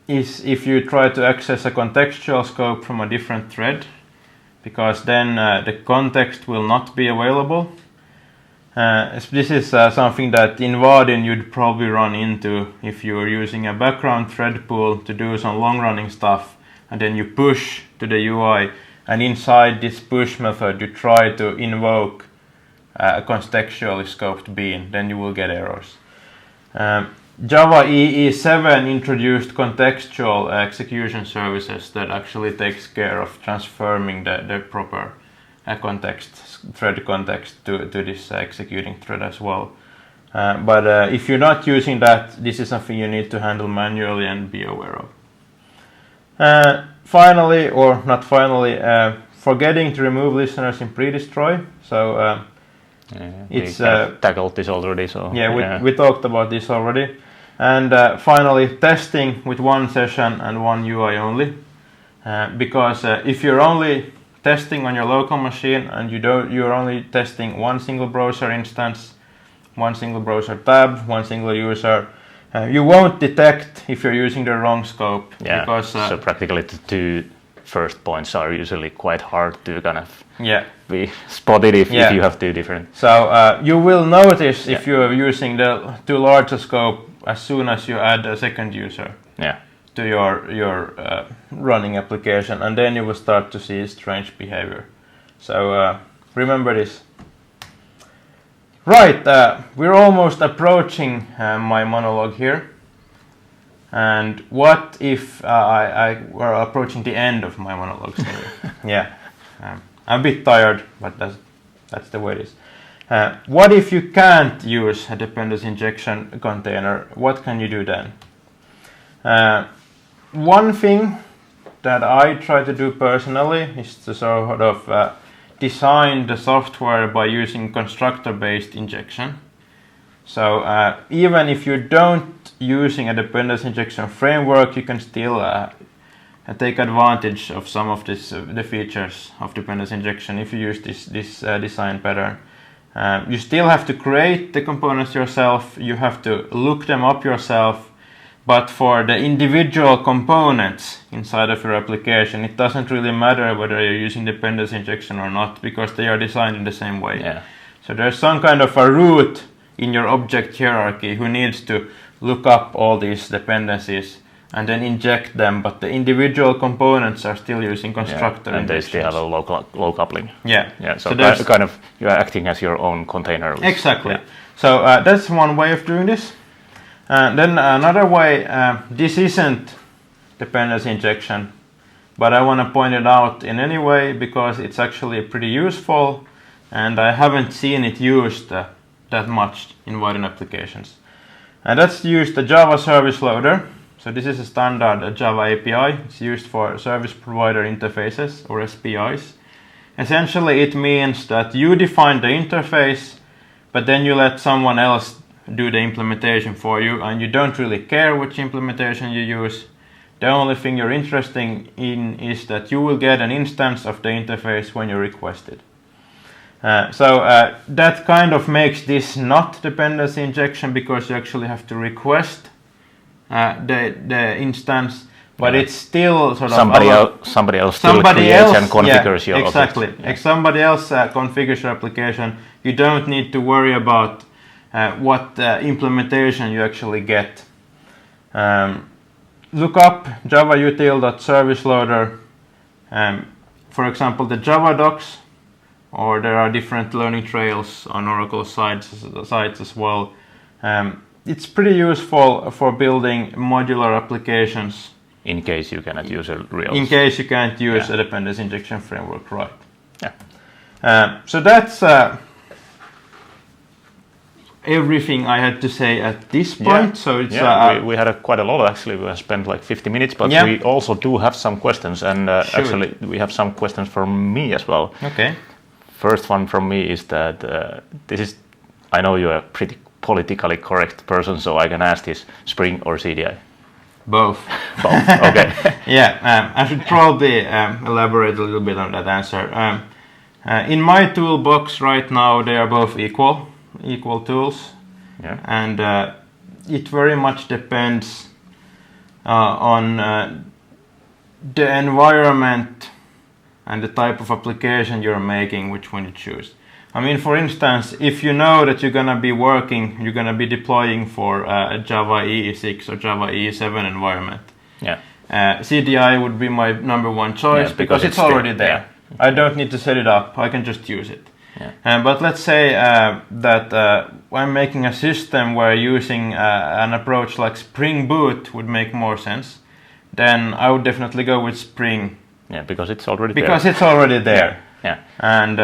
is if you try to access a contextual scope from a different thread, because then the context will not be available. This is something that in Vaadin you'd probably run into if you're using a background thread pool to do some long-running stuff, and then you push to the UI, and inside this push method you try to invoke a contextually scoped bean, then you will get errors. Java EE7 introduced contextual execution services that actually takes care of transforming the proper thread context to this executing thread as well. But if you're not using that, this is something you need to handle manually and be aware of. Finally, or not finally, forgetting to remove listeners in pre-destroy. So it's tackled this already. So we talked about this already. And finally, testing with one session and one UI only, because if you're only testing on your local machine and you're only testing one single browser instance, one single browser tab, one single user, you won't detect if you're using the wrong scope. Because so practically the two first points are usually quite hard to kind of be spotted if you have two different. So you will notice if you're using the too large a scope as soon as you add a second user Yeah. to your running application, and then you will start to see strange behavior. So remember this. Right, we're almost approaching my monologue here. And what if I were approaching the end of my monologue? Yeah, I'm a bit tired, but that's the way it is. What if you can't use a dependency injection container? What can you do then? One thing that I try to do personally is to sort of design the software by using constructor-based injection. So even if you don't using a dependency injection framework, you can still take advantage of some of the features of dependency injection if you use this design pattern. You still have to create the components yourself, you have to look them up yourself, but for the individual components inside of your application, it doesn't really matter whether you're using dependency injection or not, because they are designed in the same way. Yeah. So there's some kind of a root in your object hierarchy who needs to look up all these dependencies and then inject them, but the individual components are still using constructor. Yeah, and they still have a low coupling. Yeah. Yeah. So kind of you are acting as your own container. Exactly. Yeah. So that's one way of doing this. Then another way, this isn't dependency injection, but I want to point it out in any way because it's actually pretty useful, and I haven't seen it used that much in Vaadin applications. And that's used the Java service loader. So this is a standard Java API. It's used for service provider interfaces, or SPIs. Essentially it means that you define the interface, but then you let someone else do the implementation for you, and you don't really care which implementation you use. The only thing you're interested in is that you will get an instance of the interface when you request it. So that kind of makes this not dependency injection, because you actually have to request the instance, but it's still sort of somebody else creates and configures your exactly. object. Yeah. If somebody else configures your application, you don't need to worry about what implementation you actually get. Look up javautil.serviceloader. For example, the Java docs, or there are different learning trails on Oracle sites as well. It's pretty useful for building modular applications. In case you cannot use a real. In case you can't use a dependency injection framework, right? Yeah. So that's everything I had to say at this point. Yeah. So it's we had quite a lot actually. We have spent like 50 minutes, but we also do have some questions, and actually we have some questions from me as well. Okay. First one from me is that I know you're a pretty politically correct person, so I can ask this: Spring or CDI? Both. Both. Okay. I should probably elaborate a little bit on that answer. In my toolbox right now, they are both equal tools. Yeah. And it very much depends on the environment and the type of application you're making, which one you choose. I mean, for instance, if you know that you're gonna be deploying for a Java EE6 or Java EE7 environment, CDI would be my number one choice, because it's already there. Yeah. I don't need to set it up, I can just use it. Yeah. But let's say that I'm making a system where using an approach like Spring Boot would make more sense, then I would definitely go with Spring. Yeah, because it's already there. Yeah. And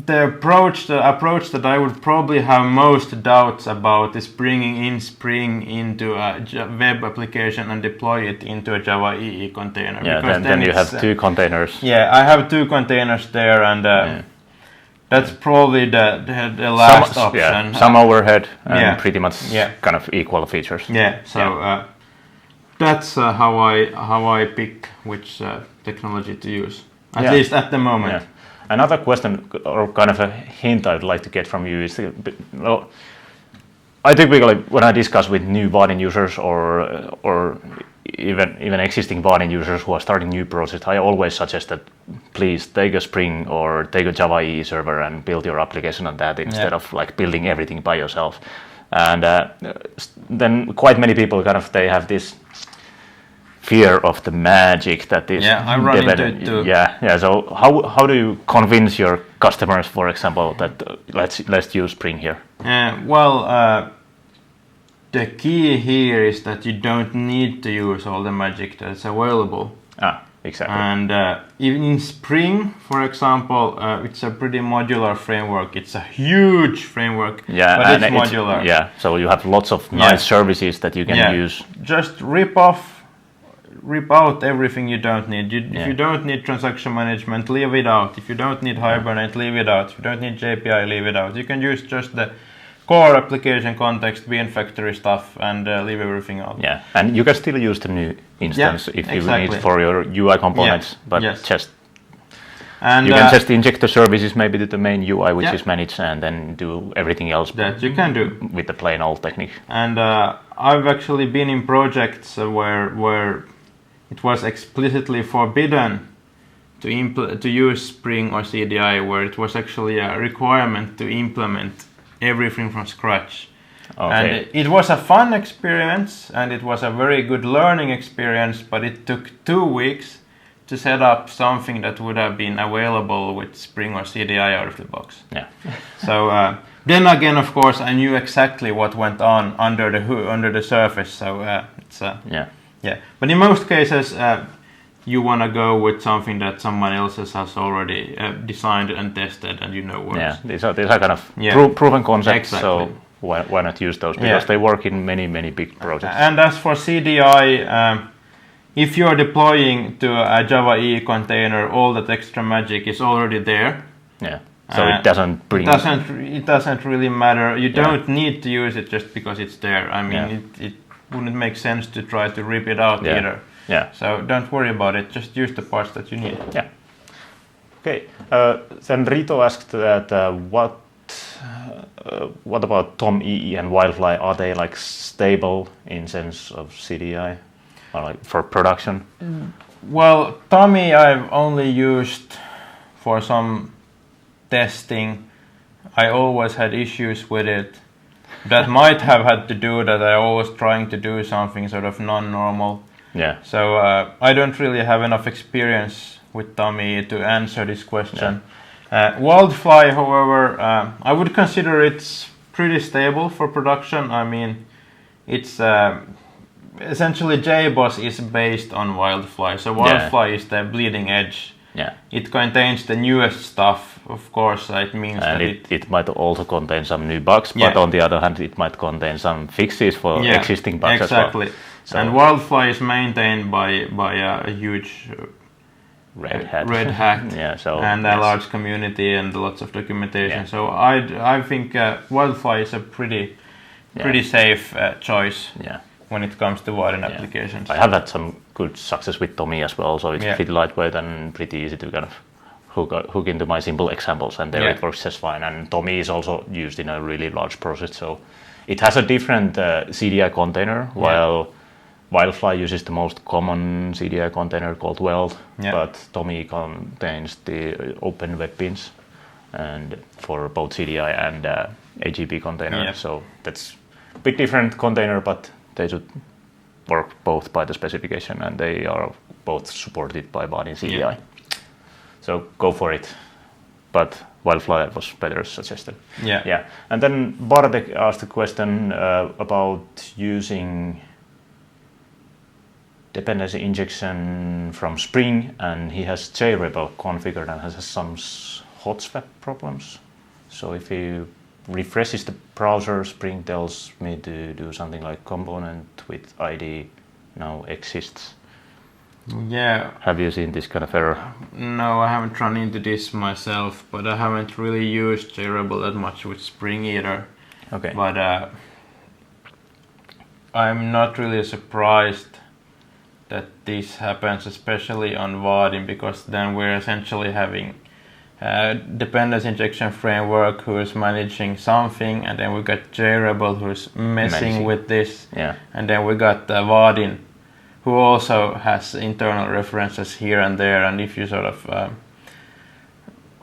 the approach that I would probably have most doubts about is bringing in Spring into a web application and deploy it into a Java EE container. Yeah, then you have two containers. Yeah, I have two containers there, and that's probably the last option. Yeah, some overhead and pretty much kind of equal features. Yeah, so that's how I pick which technology to use, at least at the moment. Yeah. Another question, or kind of a hint I'd like to get from you is, I typically, when I discuss with new Vaadin users or even existing Vaadin users who are starting new projects, I always suggest that please take a Spring or take a Java EE server and build your application on that instead of like building everything by yourself. And then quite many people they have this fear of the magic that is. Yeah, I run into it too. Yeah. So how do you convince your customers, for example, that let's use Spring here? The key here is that you don't need to use all the magic that's available. Exactly. And even in Spring, for example, it's a pretty modular framework. It's a huge framework, but it's modular. So you have lots of nice services that you can use. Just rip out everything you don't need. If you don't need transaction management, leave it out. If you don't need Hibernate, leave it out. If you don't need JPI, leave it out. You can use just the core application context, bean factory stuff, and leave everything out. Yeah, and you can still use the new instance if you need for your UI components, but you can just inject the services maybe to the main UI, which is managed, and then do everything else that you can do with the plain old technique. And I've actually been in projects where it was explicitly forbidden to use Spring or CDI, where it was actually a requirement to implement everything from scratch. And it was a fun experience, and it was a very good learning experience, but it took 2 weeks to set up something that would have been available with Spring or CDI out of the box. Yeah. So then again, of course, I knew exactly what went on under the surface. So But in most cases, you want to go with something that someone else has already designed and tested, and works. Yeah, these are kind of proven concepts. Exactly. So why not use those? Because they work in many big projects. And as for CDI, if you're deploying to a Java EE container, all that extra magic is already there. Yeah. So it doesn't bring. It doesn't really matter. You don't need to use it just because it's there. I mean, it wouldn't make sense to try to rip it out either. Yeah. So don't worry about it. Just use the parts that you need. Yeah. Okay. Then Rito asked that what about Tom EE and Wildfly? Are they stable in sense of CDI or for production? Well, Tommy I've only used for some testing. I always had issues with it. That might have had to do that I was trying to do something sort of non-normal. Yeah. So I don't really have enough experience with Tommy to answer this question. Wildfly, however, I would consider it's pretty stable for production. I mean, it's essentially JBoss is based on Wildfly. So Wildfly is the bleeding edge. Yeah. It contains the newest stuff, of course. It means that it might also contain some new bugs, but on the other hand, it might contain some fixes for existing bugs as well. Exactly. So and Wildfly is maintained by a huge Red Hat and a large community and lots of documentation. Yeah. So I think Wildfly is a pretty safe choice when it comes to Vaadin applications. I have had some good success with Tommy as well, so it's pretty lightweight and pretty easy to kind of hook into my simple examples, and there it works just fine. And Tommy is also used in a really large project, so it has a different CDI container, while Wildfly uses the most common CDI container called Weld, but Tommy contains the open web beans and for both CDI and AGP container. So that's a bit different container, but they should work both by the specification, and they are both supported by Vaadin CDI. So go for it. But Wildfly was better suggested. Yeah. And then Bartek asked a question about using dependency injection from Spring, and he has JRebel configured and has some hot swap problems. So if he refreshes the browser, Spring tells me to do something like component with ID now exists. Yeah. Have you seen this kind of error? No, I haven't run into this myself, but I haven't really used JRebel that much with Spring either. Okay. But I'm not really surprised that this happens, especially on Vaadin, because then we're essentially having dependency injection framework who is managing something, and then we got JRebel who's messing with this, and then we got Vaadin who also has internal references here and there, and if you sort of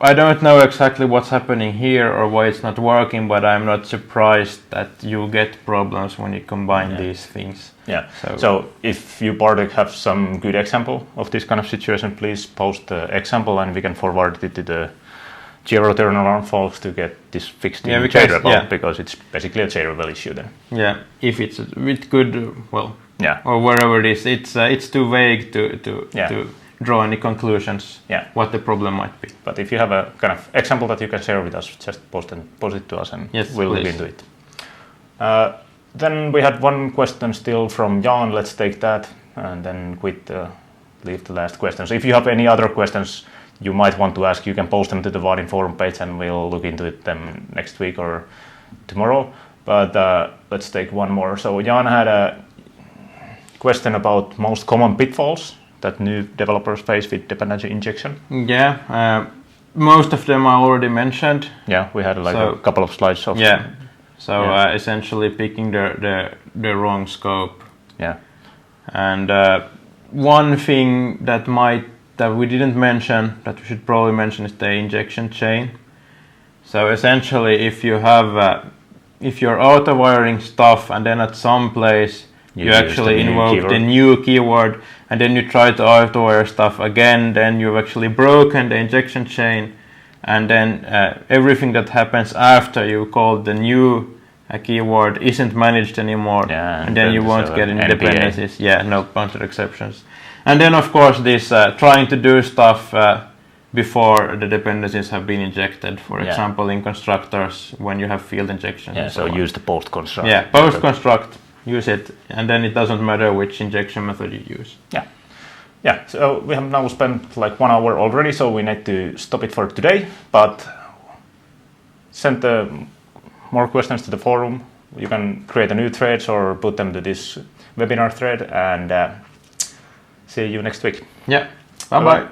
I don't know exactly what's happening here or why it's not working, but I'm not surprised that you get problems when you combine these things. Yeah. So if you, Bartek, have some good example of this kind of situation, please post the example and we can forward it to the Jira turnaround folks to get this fixed in JRebel, because it's basically a JRebel issue then. Yeah, if it's with good, or wherever it is, it's too vague to draw any conclusions what the problem might be. But if you have a kind of example that you can share with us, just post it to us and we'll look into it. Then we had one question still from Jan. Let's take that and then leave the last questions. If you have any other questions you might want to ask, you can post them to the Vaadin forum page and we'll look into them next week or tomorrow. But let's take one more. So Jan had a question about most common pitfalls that new developers face with dependency injection. Yeah, most of them I already mentioned. Yeah, we had a couple of slides of. Yeah, so essentially picking the wrong scope. Yeah, and one thing that we didn't mention that we should probably mention is the injection chain. So essentially, if you're auto-wiring stuff and then at some place you actually invoke the new keyword and then you try to auto-wire stuff again, then you've actually broken the injection chain, and then everything that happens after you call the new keyword isn't managed anymore, and then you won't get any dependencies. Yeah, no bunch of exceptions. And then of course this trying to do stuff before the dependencies have been injected, for example in constructors when you have field injections. Yeah, so use the post construct. Yeah, post construct. Use it, and then it doesn't matter which injection method you use. Yeah. So we have now spent like 1 hour already, so we need to stop it for today. But send more questions to the forum. You can create a new thread or put them to this webinar thread, and see you next week. Yeah. Bye bye.